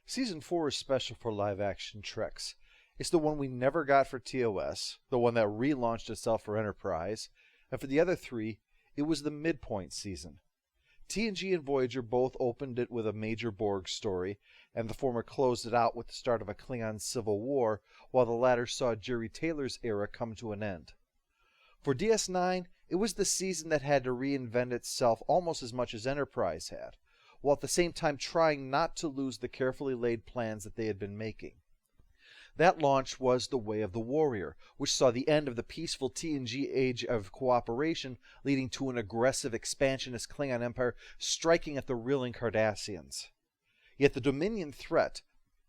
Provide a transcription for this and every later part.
Season 4 is special for live-action Treks. It's the one we never got for TOS, the one that relaunched itself for Enterprise, and for the other three, it was the midpoint season. TNG and Voyager both opened it with a major Borg story, and the former closed it out with the start of a Klingon civil war, while the latter saw Jerry Taylor's era come to an end. For DS9, it was the season that had to reinvent itself almost as much as Enterprise had, while at the same time trying not to lose the carefully laid plans that they had been making. That launch was The Way of the Warrior, which saw the end of the peaceful TNG age of cooperation, leading to an aggressive, expansionist Klingon empire striking at the reeling Cardassians. Yet the Dominion threat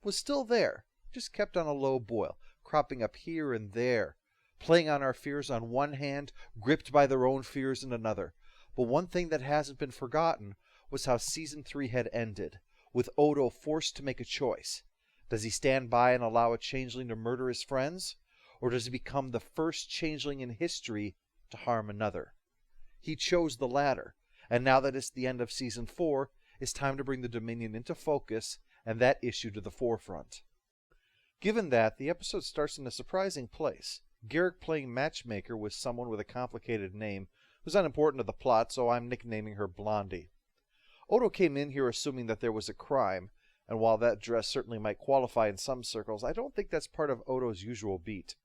was still there, just kept on a low boil, cropping up here and there, playing on our fears on one hand, gripped by their own fears in another. But one thing that hasn't been forgotten was how Season 3 had ended, with Odo forced to make a choice. Does he stand by and allow a changeling to murder his friends? Or does he become the first changeling in history to harm another? He chose the latter, and now that it's the end of Season 4, it's time to bring the Dominion into focus and that issue to the forefront. Given that, the episode starts in a surprising place. Garak playing matchmaker with someone with a complicated name who's unimportant to the plot, so I'm nicknaming her Blondie. Odo came in here assuming that there was a crime, and while that dress certainly might qualify in some circles, I don't think that's part of Odo's usual beat.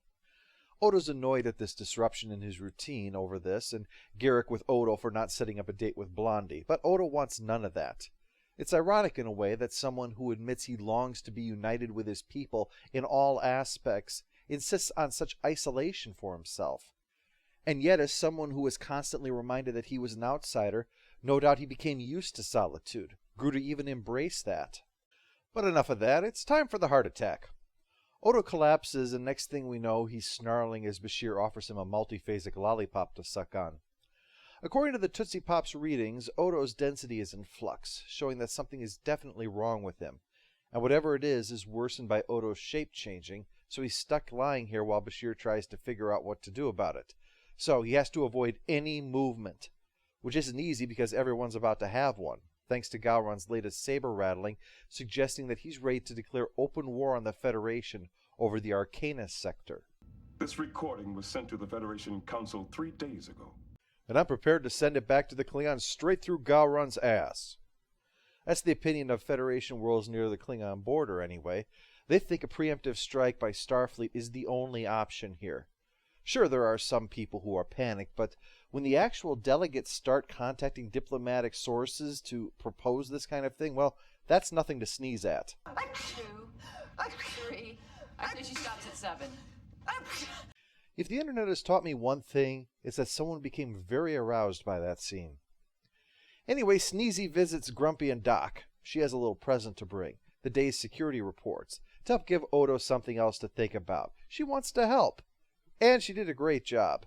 Odo's annoyed at this disruption in his routine over this, and Garak with Odo for not setting up a date with Blondie, but Odo wants none of that. It's ironic in a way that someone who admits he longs to be united with his people in all aspects insists on such isolation for himself. And yet, as someone who was constantly reminded that he was an outsider, no doubt he became used to solitude, grew to even embrace that. But enough of that, it's time for the heart attack. Odo collapses, and next thing we know, he's snarling as Bashir offers him a multiphasic lollipop to suck on. According to the Tootsie Pop's readings, Odo's density is in flux, showing that something is definitely wrong with him. And whatever it is worsened by Odo's shape changing, so he's stuck lying here while Bashir tries to figure out what to do about it. So he has to avoid any movement, which isn't easy because everyone's about to have one, thanks to Gowron's latest saber rattling, suggesting that he's ready to declare open war on the Federation over the Arcanus sector. This recording was sent to the Federation Council 3 days ago. And I'm prepared to send it back to the Klingons straight through Gowron's ass. That's the opinion of Federation worlds near the Klingon border, anyway. They think a preemptive strike by Starfleet is the only option here. Sure, there are some people who are panicked, but when the actual delegates start contacting diplomatic sources to propose this kind of thing, well, that's nothing to sneeze at. I'm 2. I'm 3. I say she stops at 7. If the internet has taught me one thing, it's that someone became very aroused by that scene. Anyway, Sneezy visits Grumpy and Doc. She has a little present to bring, the day's security reports, to help give Odo something else to think about. She wants to help. And she did a great job.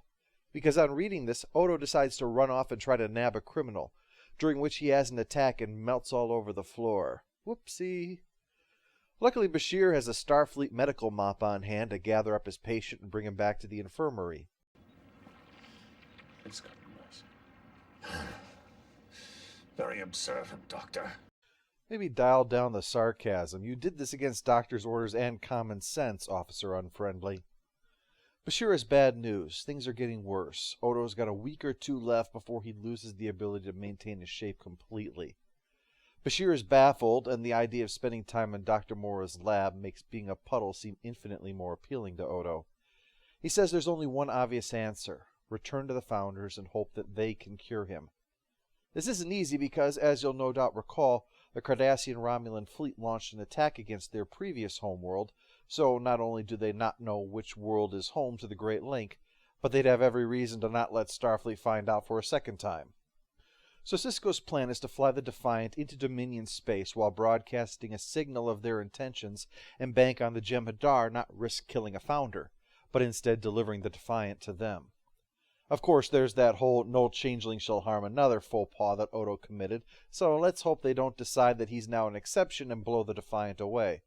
Because on reading this, Odo decides to run off and try to nab a criminal, during which he has an attack and melts all over the floor. Whoopsie. Luckily, Bashir has a Starfleet medical mop on hand to gather up his patient and bring him back to the infirmary. It's got mercy. Very observant, Doctor. Maybe dial down the sarcasm. You did this against doctor's orders and common sense, Officer Unfriendly. Bashir has bad news. Things are getting worse. Odo's got a week or two left before he loses the ability to maintain his shape completely. Bashir is baffled, and the idea of spending time in Dr. Mora's lab makes being a puddle seem infinitely more appealing to Odo. He says there's only one obvious answer: return to the Founders and hope that they can cure him. This isn't easy because, as you'll no doubt recall, the Cardassian-Romulan fleet launched an attack against their previous homeworld, so not only do they not know which world is home to the Great Link, but they'd have every reason to not let Starfleet find out for a second time. So Sisko's plan is to fly the Defiant into Dominion space while broadcasting a signal of their intentions and bank on the Jem'Hadar not risk killing a Founder, but instead delivering the Defiant to them. Of course, there's that whole no changeling shall harm another faux pas that Odo committed, so let's hope they don't decide that he's now an exception and blow the Defiant away.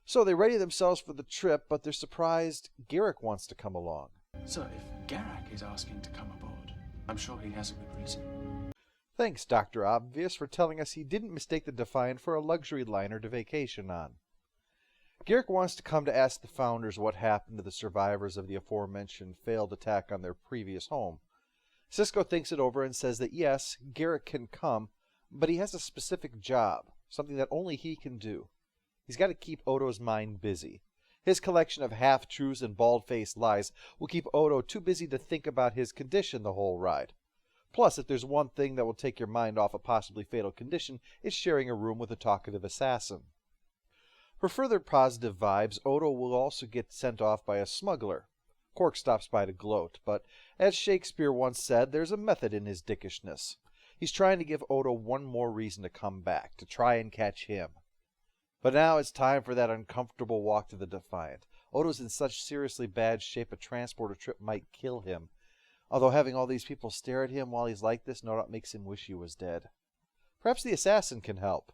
So they ready themselves for the trip, but they're surprised Garak wants to come along. So if Garak is asking to come aboard, I'm sure he has a good reason. Thanks, Dr. Obvious, for telling us he didn't mistake the Defiant for a luxury liner to vacation on. Garak wants to come to ask the Founders what happened to the survivors of the aforementioned failed attack on their previous home. Cisco thinks it over and says that yes, Garak can come, but he has a specific job, something that only he can do. He's got to keep Odo's mind busy. His collection of half-truths and bald-faced lies will keep Odo too busy to think about his condition the whole ride. Plus, if there's one thing that will take your mind off a possibly fatal condition, it's sharing a room with a talkative assassin. For further positive vibes, Odo will also get sent off by a smuggler. Quark stops by to gloat, but as Shakespeare once said, there's a method in his dickishness. He's trying to give Odo one more reason to come back, to try and catch him. But now it's time for that uncomfortable walk to the Defiant. Odo's in such seriously bad shape a transporter trip might kill him. Although having all these people stare at him while he's like this no doubt makes him wish he was dead. Perhaps the assassin can help.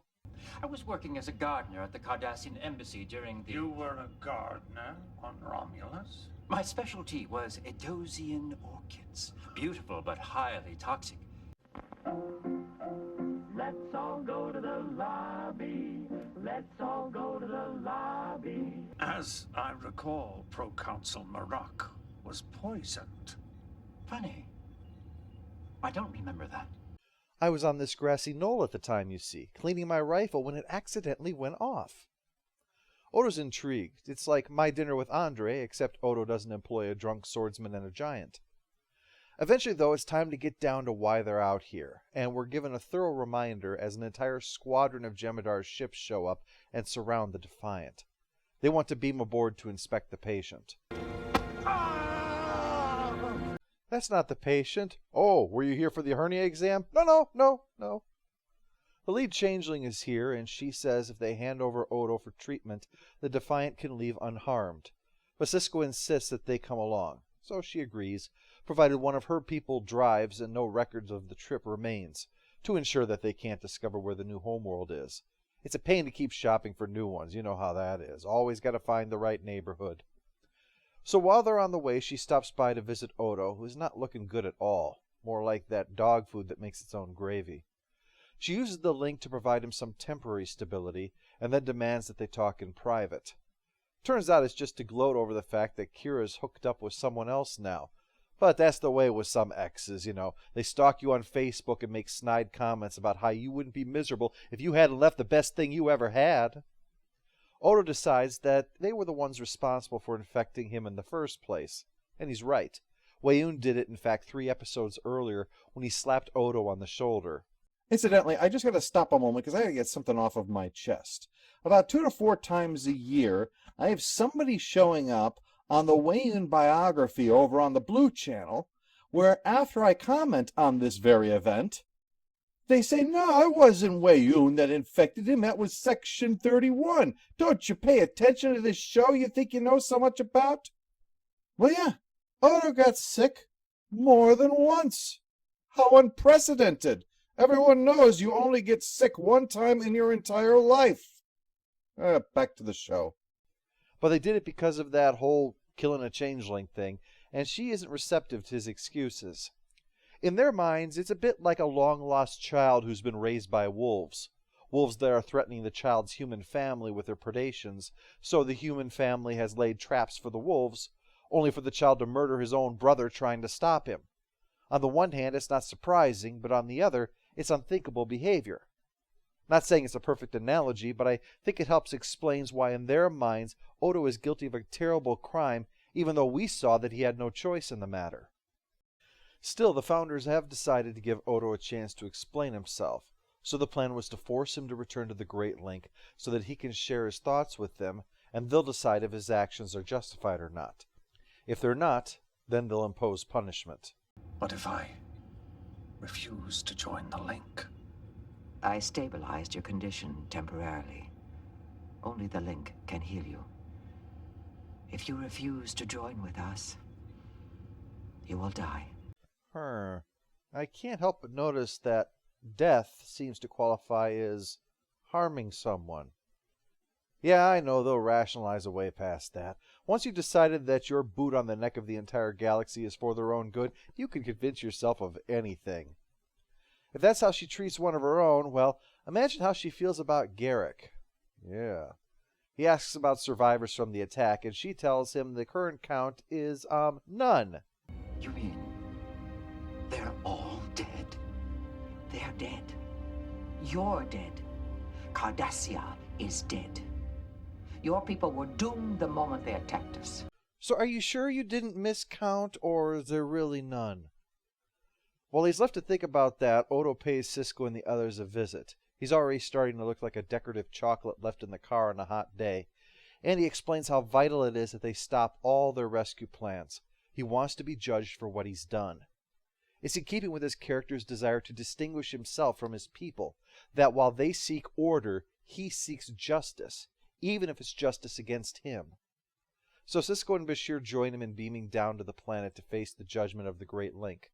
I was working as a gardener at the Cardassian embassy during the... You were a gardener on Romulus? My specialty was Edosian orchids. Beautiful but highly toxic. Let's all go to the lobby. Let's all go to the lobby. As I recall, Proconsul Marak was poisoned. Funny. I don't remember that. I was on this grassy knoll at the time, you see, cleaning my rifle when it accidentally went off. Odo's intrigued. It's like My Dinner with Andre, except Odo doesn't employ a drunk swordsman and a giant. Eventually, though, it's time to get down to why they're out here, and we're given a thorough reminder as an entire squadron of Jemadar's ships show up and surround the Defiant. They want to beam aboard to inspect the patient. That's not the patient. Oh, were you here for the hernia exam? No. The lead changeling is here, and she says if they hand over Odo for treatment, the Defiant can leave unharmed. But Cisco insists that they come along, so she agrees, provided one of her people drives and no records of the trip remains, to ensure that they can't discover where the new homeworld is. It's a pain to keep shopping for new ones, you know how that is. Always got to find the right neighborhood. So while they're on the way, she stops by to visit Odo, who's not looking good at all, more like that dog food that makes its own gravy. She uses the link to provide him some temporary stability, and then demands that they talk in private. Turns out it's just to gloat over the fact that Kira's hooked up with someone else now. But that's the way with some exes, you know. They stalk you on Facebook and make snide comments about how you wouldn't be miserable if you hadn't left the best thing you ever had. Odo decides that they were the ones responsible for infecting him in the first place. And he's right. Weyoun did it, in fact, 3 episodes earlier when he slapped Odo on the shoulder. Incidentally, I just got to stop a moment because I got to get something off of my chest. About 2 to 4 times a year, I have somebody showing up on the Weyoun biography over on the Blue Channel, where after I comment on this very event, they say, no, it wasn't Weyoun that infected him. That was Section 31. Don't you pay attention to this show you think you know so much about? Well, yeah, Odo got sick more than once. How unprecedented. Everyone knows you only get sick one time in your entire life. Back to the show. But they did it because of that whole killing a changeling thing, and she isn't receptive to his excuses. In their minds, it's a bit like a long-lost child who's been raised by wolves. Wolves that are threatening the child's human family with their predations, so the human family has laid traps for the wolves, only for the child to murder his own brother trying to stop him. On the one hand, it's not surprising, but on the other, it's unthinkable behavior. Not saying it's a perfect analogy, but I think it helps explains why in their minds Odo is guilty of a terrible crime, even though we saw that he had no choice in the matter. Still, the Founders have decided to give Odo a chance to explain himself, so the plan was to force him to return to the Great Link so that he can share his thoughts with them, and they'll decide if his actions are justified or not. If they're not, then they'll impose punishment. What if I refuse to join the link? I stabilized your condition temporarily. Only the link can heal you. If you refuse to join with us, you will die. I can't help but notice that death seems to qualify as harming someone. Yeah, I know they'll rationalize a way past that. Once you've decided that your boot on the neck of the entire galaxy is for their own good, you can convince yourself of anything. If that's how she treats one of her own, well, imagine how she feels about Garak. Yeah. He asks about survivors from the attack, and she tells him the current count is, none. You mean they're all dead? They're dead. You're dead. Cardassia is dead. Your people were doomed the moment they attacked us. So are you sure you didn't miscount, or is there really none? While he's left to think about that, Odo pays Sisko and the others a visit. He's already starting to look like a decorative chocolate left in the car on a hot day, and he explains how vital it is that they stop all their rescue plans. He wants to be judged for what he's done. It's in keeping with his character's desire to distinguish himself from his people, that while they seek order, he seeks justice, even if it's justice against him. So Sisko and Bashir join him in beaming down to the planet to face the judgment of the Great Link.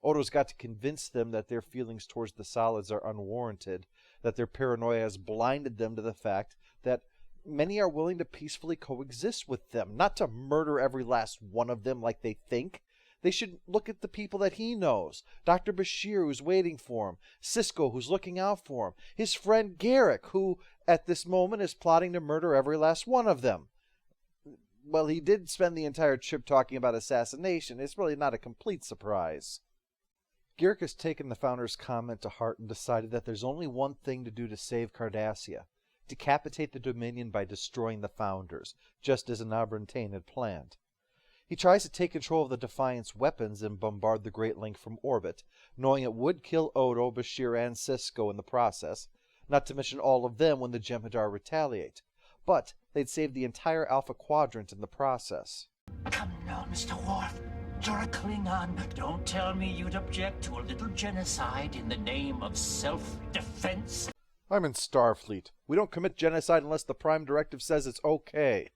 Odo's got to convince them that their feelings towards the solids are unwarranted, that their paranoia has blinded them to the fact that many are willing to peacefully coexist with them, not to murder every last one of them like they think. They should look at the people that he knows. Dr. Bashir, who's waiting for him. Sisko, who's looking out for him. His friend Garak, who, at this moment, is plotting to murder every last one of them. Well, he did spend the entire trip talking about assassination. It's really not a complete surprise. Garak has taken the Founder's comment to heart and decided that there's only one thing to do to save Cardassia. Decapitate the Dominion by destroying the Founders, just as Nabrantane had planned. He tries to take control of the Defiant's weapons and bombard the Great Link from orbit, knowing it would kill Odo, Bashir, and Sisko in the process, not to mention all of them when the Jem'Hadar retaliate. But they'd save the entire Alpha Quadrant in the process. Come now, Mr. Worf. You're a Klingon. Don't tell me you'd object to a little genocide in the name of self-defense. I'm in Starfleet. We don't commit genocide unless the Prime Directive says it's okay.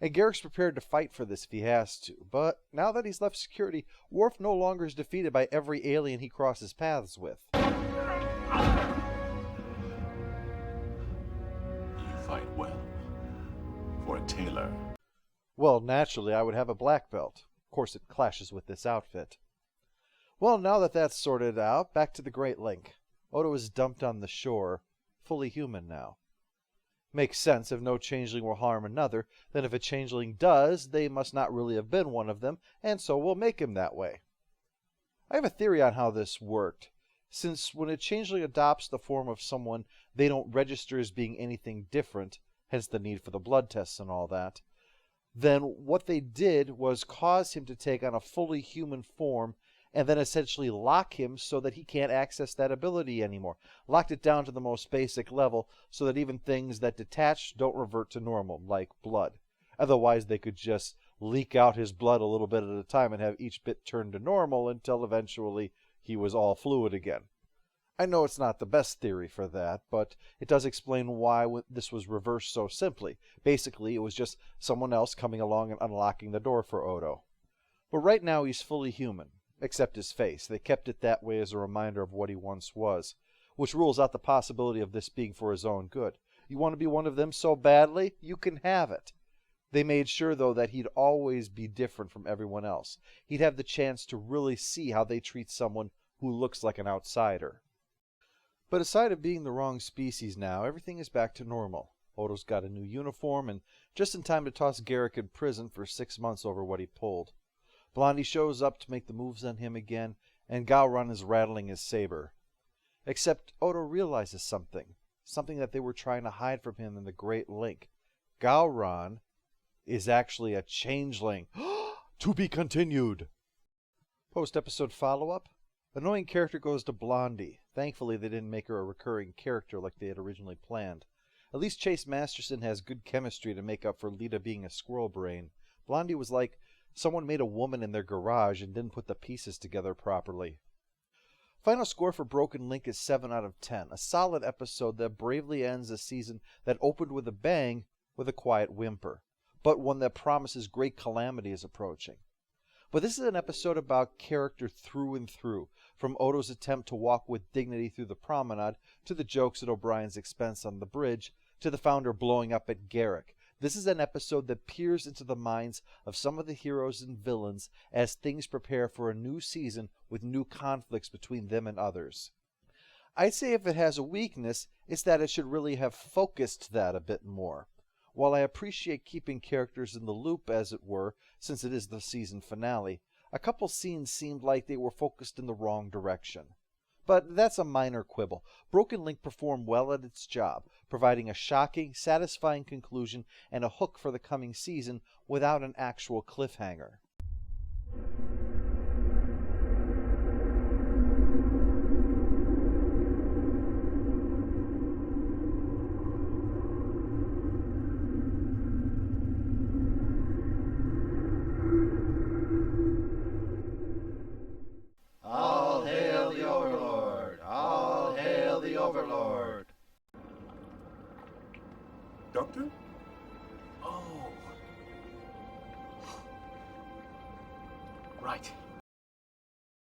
And Garak's prepared to fight for this if he has to, but now that he's left security, Worf no longer is defeated by every alien he crosses paths with. You fight well. For a tailor. Well, naturally, I would have a black belt. Of course, it clashes with this outfit. Well, now that that's sorted out, back to the Great Link. Odo is dumped on the shore, fully human now. Makes sense. If no changeling will harm another, then if a changeling does, they must not really have been one of them, and so we'll make him that way. I have a theory on how this worked, since when a changeling adopts the form of someone, they don't register as being anything different, hence the need for the blood tests and all that. Then what they did was cause him to take on a fully human form and then essentially lock him so that he can't access that ability anymore. Locked it down to the most basic level so that even things that detach don't revert to normal, like blood. Otherwise, they could just leak out his blood a little bit at a time and have each bit turn to normal until eventually he was all fluid again. I know it's not the best theory for that, but it does explain why this was reversed so simply. Basically, it was just someone else coming along and unlocking the door for Odo. But right now he's fully human, except his face. They kept it that way as a reminder of what he once was, which rules out the possibility of this being for his own good. You want to be one of them so badly? You can have it. They made sure, though, that he'd always be different from everyone else. He'd have the chance to really see how they treat someone who looks like an outsider. But aside of being the wrong species now, everything is back to normal. Odo's got a new uniform, and just in time to toss Garak in prison for 6 months over what he pulled. Blondie shows up to make the moves on him again, and Gowron is rattling his saber. Except Odo realizes something that they were trying to hide from him in the Great Link. Gowron is actually a changeling. To be continued! Post-episode follow-up? Annoying character goes to Blondie. Thankfully, they didn't make her a recurring character like they had originally planned. At least Chase Masterson has good chemistry to make up for Lita being a squirrel brain. Blondie was like someone made a woman in their garage and didn't put the pieces together properly. Final score for Broken Link is 7 out of 10. A solid episode that bravely ends a season that opened with a bang with a quiet whimper, but one that promises great calamity is approaching. But this is an episode about character through and through, from Odo's attempt to walk with dignity through the promenade, to the jokes at O'Brien's expense on the bridge, to the Founder blowing up at Garak. This is an episode that peers into the minds of some of the heroes and villains as things prepare for a new season with new conflicts between them and others. I'd say if it has a weakness, it's that it should really have focused that a bit more. While I appreciate keeping characters in the loop, as it were, since it is the season finale, a couple scenes seemed like they were focused in the wrong direction. But that's a minor quibble. Broken Link performed well at its job, providing a shocking, satisfying conclusion and a hook for the coming season without an actual cliffhanger. All hail the Overlord! All hail the Overlord! Doctor? Oh. Right.